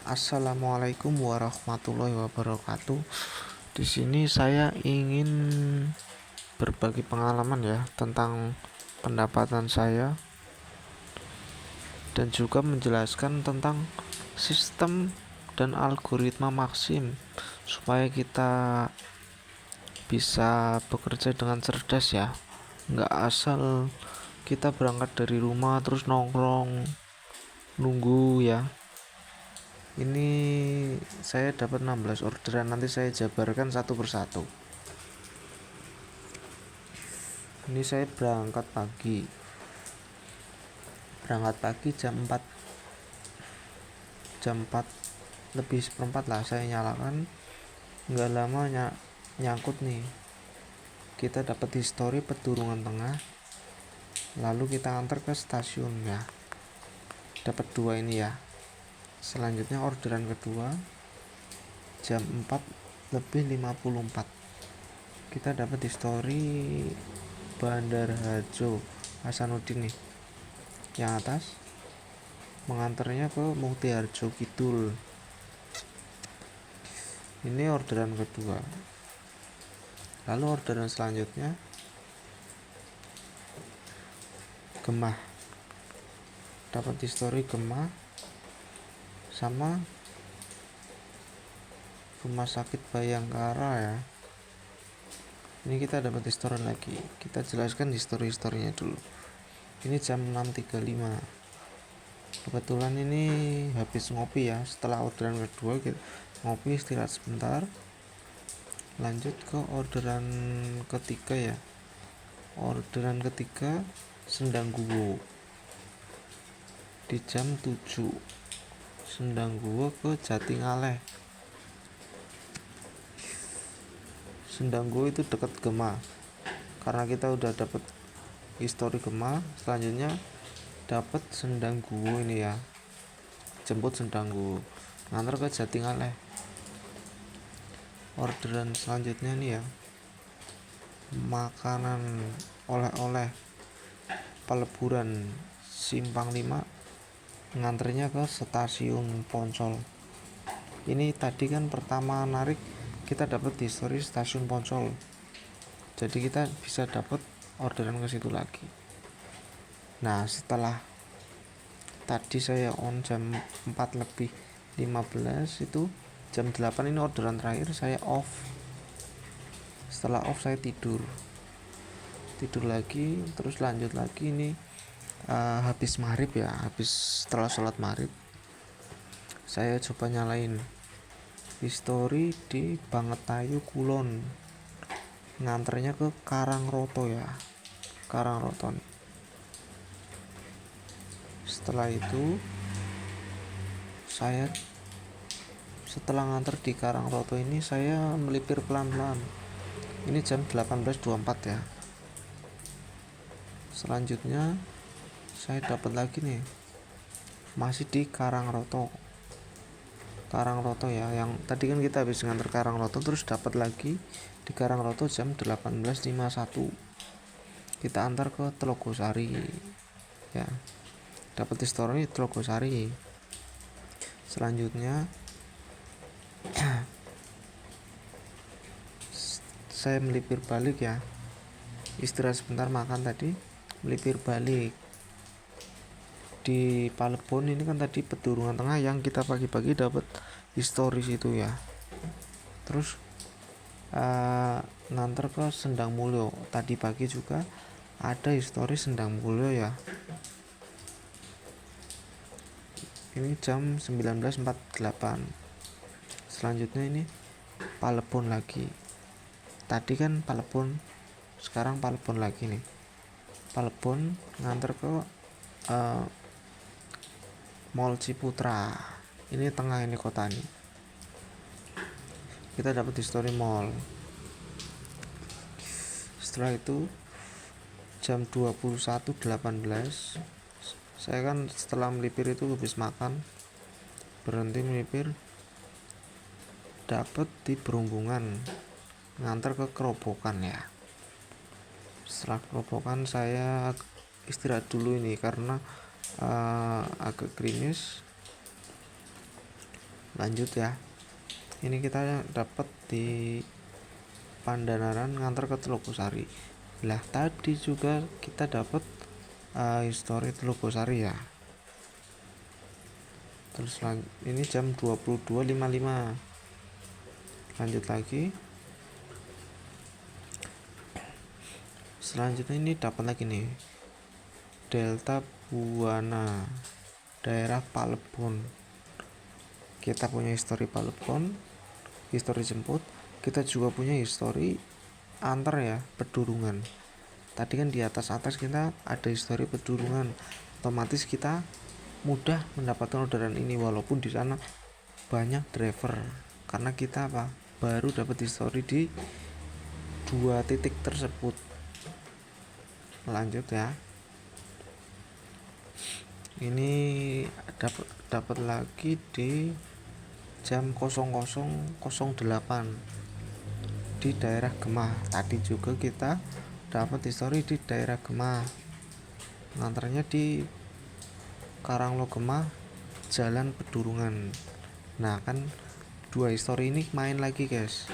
Assalamualaikum warahmatullahi wabarakatuh. Di sini saya ingin berbagi pengalaman ya tentang pendapatan saya dan juga menjelaskan tentang sistem dan algoritma Maxim supaya kita bisa bekerja dengan cerdas ya. Nggak asal kita berangkat dari rumah terus nongkrong nunggu ya. Ini saya dapat 16 orderan, nanti saya jabarkan satu persatu. Ini saya berangkat pagi jam 4 lebih seperempat lah saya nyalakan. Nggak lama nyangkut nih, kita dapat histori Pedurungan Tengah, lalu kita antar ke stasiun ya. Dapat 2 ini ya. Selanjutnya orderan kedua jam 4 lebih 54, kita dapat histori Bandar Harjo Hasanuddin nih, yang atas mengantarnya ke Muktiharjo Kidul. Ini orderan kedua. Lalu orderan selanjutnya Gemah, dapat histori Gemah sama Rumah Sakit Bayangkara ya. Ini kita dapat histori lagi, kita jelaskan histori-historinya dulu. Ini jam 6.35, kebetulan ini habis ngopi ya. Setelah orderan kedua kita ngopi istirahat sebentar, lanjut ke orderan ketiga ya. Orderan ketiga Sendang Guwo di jam 7. Sendang Guwo ke Jatingaleh. Sendang Guwo itu dekat Gemah. Karena kita udah dapat histori Gemah, selanjutnya dapat Sendang Guwo ini ya. Jemput Sendang Guwo, ngantar ke Jatingaleh. Orderan selanjutnya nih ya, makanan oleh-oleh Peleburan Simpang 5, nganternya ke stasiun Poncol. Ini tadi kan pertama narik kita dapat histori stasiun Poncol, jadi kita bisa dapat orderan ke situ lagi. Nah, setelah tadi saya on jam 4 lebih 15, itu jam 8 ini orderan terakhir saya off. Setelah off saya tidur lagi, terus lanjut lagi. Ini habis maghrib ya, setelah sholat maghrib saya coba nyalain histori di Bangetayu Kulon, nganternya ke Karangroto ya, Karangroto. Setelah itu saya setelah nganter di Karangroto ini saya melipir pelan-pelan. Ini jam 18.24 ya. Selanjutnya saya dapat lagi nih, masih di Karangroto ya, yang tadi kan kita habis nganter Karangroto, terus dapat lagi di Karangroto jam 18.51, kita antar ke Telogosari ya. Dapat histori Telogosari. Selanjutnya saya melipir balik ya, istirahat sebentar makan tadi, melipir balik di Palebon. Ini kan tadi Pedurungan Tengah yang kita pagi-pagi dapat historis itu ya. Terus nganter ke Sendang Mulyo, tadi pagi juga ada historis Sendang Mulyo ya. Ini jam 19.48. Selanjutnya ini Palebon lagi, tadi kan Palebon, sekarang Palebon lagi nih. Palebon nganter ke Mall Ciputra. Ini tengah ini kota nih. Kita dapat histori mall. Setelah itu jam 21.18, saya kan setelah melipir itu habis makan, berhenti melipir, dapat di Berumbungan, ngantar ke Kerobokan ya. Setelah Kerobokan saya istirahat dulu ini karena agak gerimis. Lanjut ya, ini kita dapat di Pandanaran nganter ke Telogosari. Lah tadi juga kita dapat histori Telogosari ya. Terus ini jam 22.55. Lanjut lagi. Selanjutnya ini dapat lagi nih, Delta Buana, daerah Palebon. Kita punya histori Palebon, histori jemput, kita juga punya histori antar ya, pedurungan. Tadi kan di atas kita ada histori pedurungan, otomatis kita mudah mendapatkan orderan ini walaupun di sana banyak driver, karena kita baru dapat histori di 2 titik tersebut. Lanjut ya, ini dapat lagi di jam 00.08 di daerah Gemah. Tadi juga kita dapat histori di daerah Gemah, nganternya di Karanglo Gemah, Jalan Pedurungan. Nah kan 2 histori ini main lagi guys,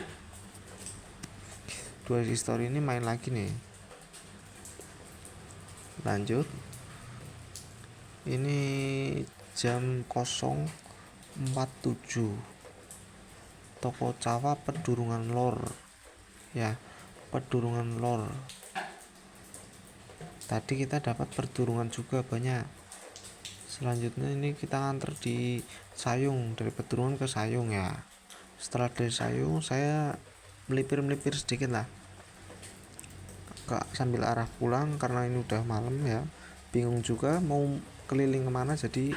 2 histori ini main lagi nih. Lanjut, ini jam 0.47 Toko Cawa Pedurungan Lor ya, Pedurungan Lor. Tadi kita dapat pedurungan juga banyak. Selanjutnya ini kita nganter di Sayung, dari Pedurungan ke Sayung ya. Setelah dari Sayung saya melipir sedikit lah sambil arah pulang karena ini udah malam ya, bingung juga mau keliling kemana, jadi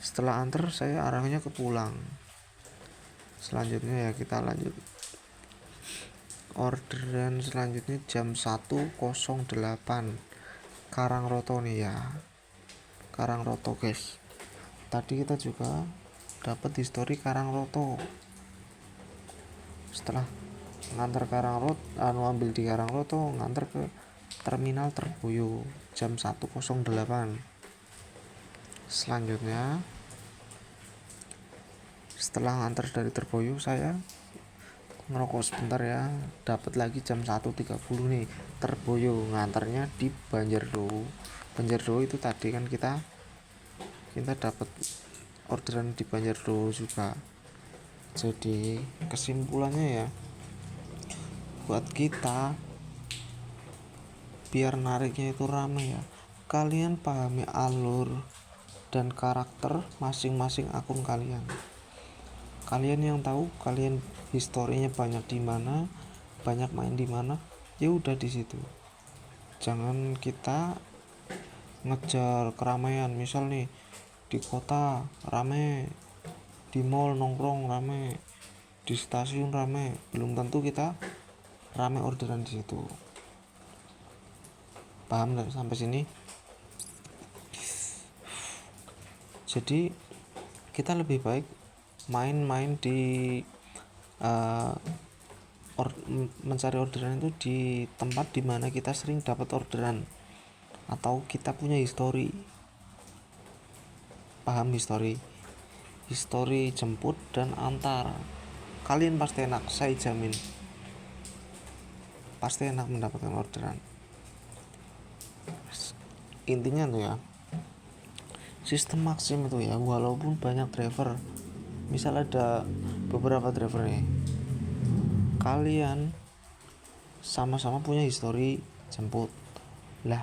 setelah antar saya arahnya ke pulang. Selanjutnya ya kita lanjut, orderan selanjutnya jam 1.08 Karangroto nih ya, Karangroto guys. Tadi kita juga dapat histori Karangroto. Setelah nganter Karangroto, ambil di Karangroto, nganter ke terminal Terboyo jam 1.08. Selanjutnya setelah nganter dari Terboyo saya ngerokok sebentar ya, dapat lagi jam 1.30 nih Terboyo, nganternya di Banjardowo. Banjardowo itu tadi kan kita dapat orderan di Banjardowo juga. Jadi kesimpulannya ya, buat kita biar nariknya itu ramai ya, kalian pahami alur dan karakter masing-masing akun kalian. Kalian yang tahu kalian historinya banyak di mana, banyak main di mana, ya udah di situ. Jangan kita ngejar keramaian. Misal nih di kota rame, di mall nongkrong rame, di stasiun rame, belum tentu kita rame orderan di situ. Paham nggak sampai sini? Jadi kita lebih baik main-main di mencari orderan itu di tempat dimana kita sering dapat orderan atau kita punya histori. Paham histori jemput dan antar, kalian pasti enak, saya jamin pasti enak mendapatkan orderan. Intinya tuh ya, sistem maksim itu ya, walaupun banyak driver, misal ada beberapa driver nih, kalian sama-sama punya histori jemput. Lah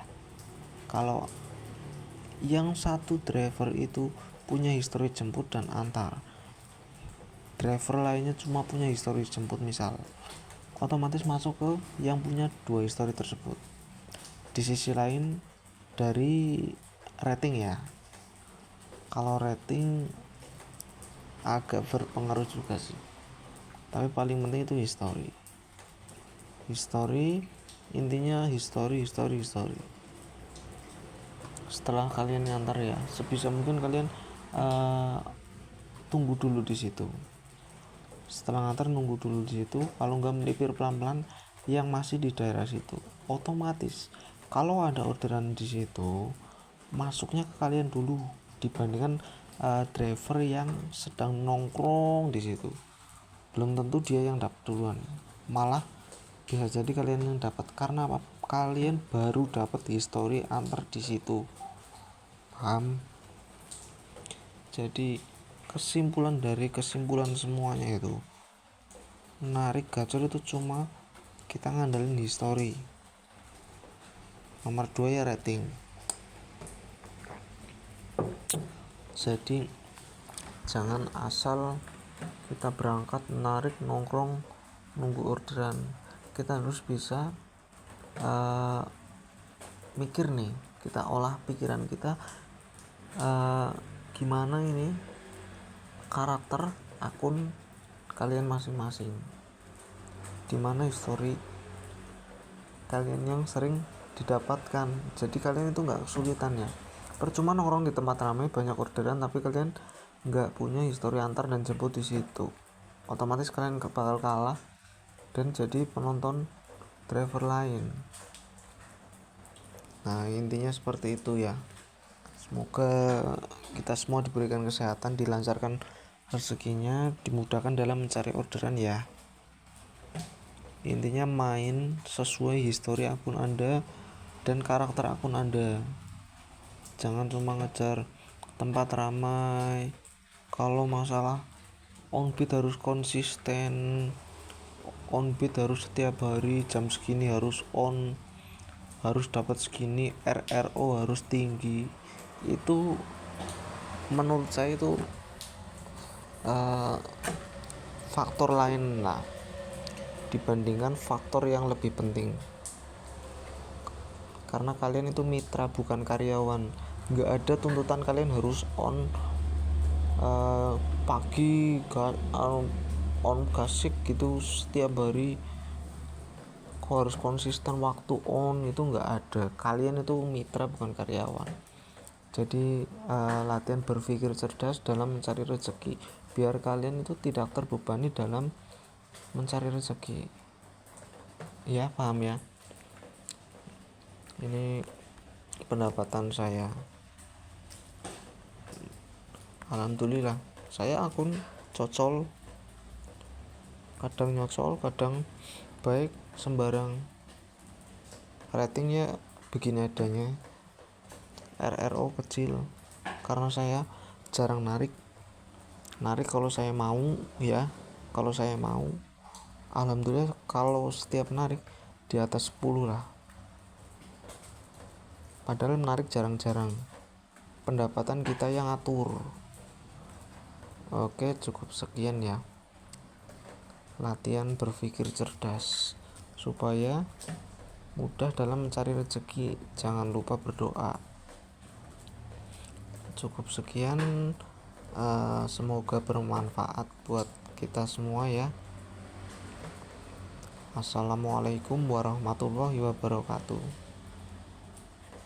kalau yang satu driver itu punya histori jemput dan antar, driver lainnya cuma punya histori jemput misal, otomatis masuk ke yang punya 2 histori tersebut. Di sisi lain dari rating ya, kalau rating agak berpengaruh juga sih, tapi paling penting itu histori, intinya histori. Setelah kalian ngantar ya, sebisa mungkin kalian tunggu dulu di situ. Setelah ngantar nunggu dulu di situ, kalau nggak melipir pelan-pelan yang masih di daerah situ, otomatis kalau ada orderan di situ masuknya ke kalian dulu dibandingkan driver yang sedang nongkrong di situ. Belum tentu dia yang dapat duluan, malah bisa jadi kalian yang dapat. Karena apa? Kalian baru dapat history antar di situ, paham? Jadi kesimpulan dari kesimpulan semuanya itu, narik gacor itu cuma kita ngandelin history. Nomor 2 ya rating. Jadi jangan asal kita berangkat narik nongkrong nunggu orderan. Kita harus bisa mikir nih, kita olah pikiran kita, gimana ini karakter akun kalian masing-masing, dimana history kalian yang sering didapatkan. Jadi kalian itu nggak kesulitan ya. Percuma nongkrong di tempat ramai banyak orderan tapi kalian nggak punya history antar dan jemput di situ, otomatis kalian bakal kalah dan jadi penonton driver lain. Nah intinya seperti itu ya. Semoga kita semua diberikan kesehatan, dilancarkan rezekinya, dimudahkan dalam mencari orderan ya. Intinya main sesuai histori akun Anda dan karakter akun Anda. Jangan cuma ngejar tempat ramai. Kalau masalah on-beat harus konsisten, on-beat harus setiap hari jam segini harus on, harus dapat segini, RRO harus tinggi. Itu menurut saya itu faktor lain lah dibandingkan faktor yang lebih penting. Karena kalian itu mitra bukan karyawan. Nggak ada tuntutan kalian harus on pagi on gasik gitu setiap hari, kok harus konsisten waktu on, itu nggak ada. Kalian itu mitra bukan karyawan. Jadi latihan berpikir cerdas dalam mencari rezeki, biar kalian itu tidak terbebani dalam mencari rezeki ya, paham ya? Ini pendapatan saya. Alhamdulillah saya akun cocol, kadang nyocol kadang baik, sembarang. Ratingnya begini adanya, RRO kecil karena saya jarang narik kalau saya mau ya. Kalau saya mau, alhamdulillah kalau setiap narik di atas 10 lah, padahal narik jarang-jarang, pendapatan kita yang atur. Oke, cukup sekian ya, latihan berpikir cerdas supaya mudah dalam mencari rezeki. Jangan lupa berdoa. Cukup sekian, semoga bermanfaat buat kita semua ya. Assalamualaikum warahmatullahi wabarakatuh.